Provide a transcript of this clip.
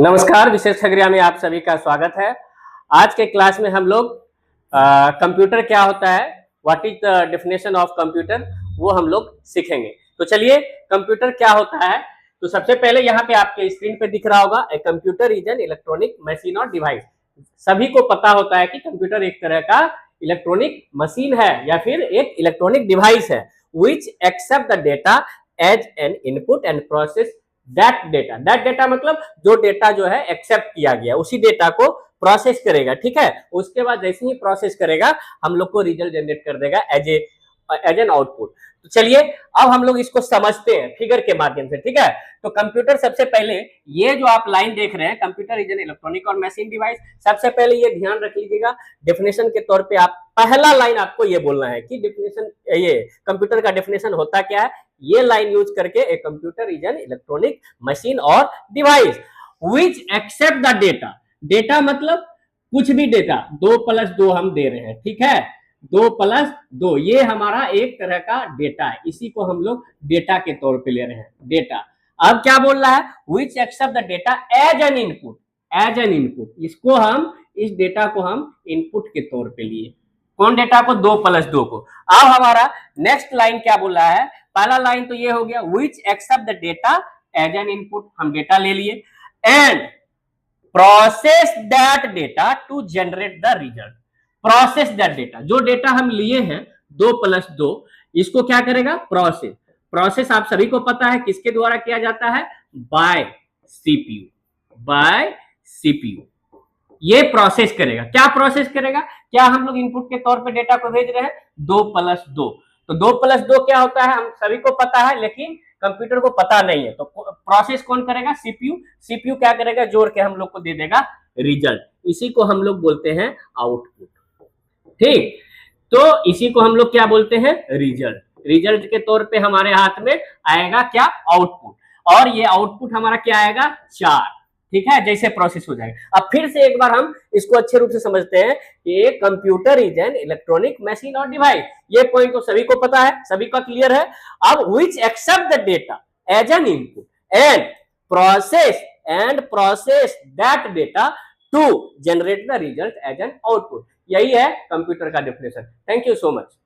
नमस्कार, विशेष खगड़िया में आप सभी का स्वागत है। आज के क्लास में हम लोग कंप्यूटर क्या होता है, what is the definition of computer, वो हम लोग सीखेंगे। तो चलिए, कंप्यूटर क्या होता है। तो सबसे पहले यहाँ पे आपके स्क्रीन पे दिख रहा होगा, ए computer is an electronic machine और डिवाइस। सभी को पता होता है कि कंप्यूटर एक तरह का इलेक्ट्रॉनिक मशीन है या फिर एक इलेक्ट्रॉनिक डिवाइस है which accept the data as an input and process that data मतलब जो डेटा जो है एक्सेप्ट किया गया उसी डेटा को प्रोसेस करेगा। ठीक है, उसके बाद जैसे ही प्रोसेस करेगा हम लोग को रिजल्ट जनरेट कर देगा एज एन आउटपुट। तो चलिए अब हम लोग इसको समझते हैं फिगर के माध्यम से। ठीक है, तो कंप्यूटर सबसे पहले ये जो आप लाइन देख रहे हैं, कंप्यूटर इज एन इलेक्ट्रॉनिक और मशीन डिवाइस, सबसे पहले ये ध्यान रख लीजिएगा। डेफिनेशन के तौर पे आप पहला लाइन आपको ये बोलना है कि डेफिनेशन, ये कंप्यूटर का डेफिनेशन होता क्या है। ये लाइन यूज करके a computer is an electronic machine और device which accept the data मतलब कुछ भी डेटा, 2+2 हम दे रहे हैं। ठीक है, 2+2 ये हमारा एक तरह का डेटा है, इसी को हम लोग डेटा के तौर पे ले रहे हैं, डेटा। अब क्या बोल रहा है, which accept the data as an input, इसको हम, इस डेटा को हम इनपुट के तौर पे लिए। कौन डेटा को, 2+2 को। अब हमारा नेक्स्ट लाइन क्या बोल रहा है, पहला लाइन तो ये हो गया which accept the data as an input, हम डेटा ले लिए, and process that data to generate the result. Process that data, जो डेटा हम लिए हैं 2+2, इसको क्या करेगा, प्रोसेस आप सभी को पता है किसके द्वारा किया जाता है, बाय सीपीयू। ये प्रोसेस करेगा। क्या प्रोसेस करेगा, क्या हम लोग इनपुट के तौर पे डेटा को भेज रहे हैं, 2+2। तो 2+2 क्या होता है हम सभी को पता है, लेकिन कंप्यूटर को पता नहीं है। तो प्रोसेस कौन करेगा, सीपीयू क्या करेगा, जोड़ के हम लोग को दे देगा रिजल्ट। इसी को हम लोग बोलते हैं आउटपुट। ठीक, तो इसी को हम लोग क्या बोलते हैं, रिजल्ट के तौर पे हमारे हाथ में आएगा क्या, आउटपुट। और ये आउटपुट हमारा क्या आएगा, 4। ठीक है, जैसे प्रोसेस हो जाएगा। अब फिर से एक बार हम इसको अच्छे रूप से समझते हैं कि computer is an electronic machine और डिवाइस। ये पॉइंट तो सभी को पता है, सभी का क्लियर है। अब which accept the data as an input and process that data to generate the result as an output. यही है कंप्यूटर का definition. Thank you so much.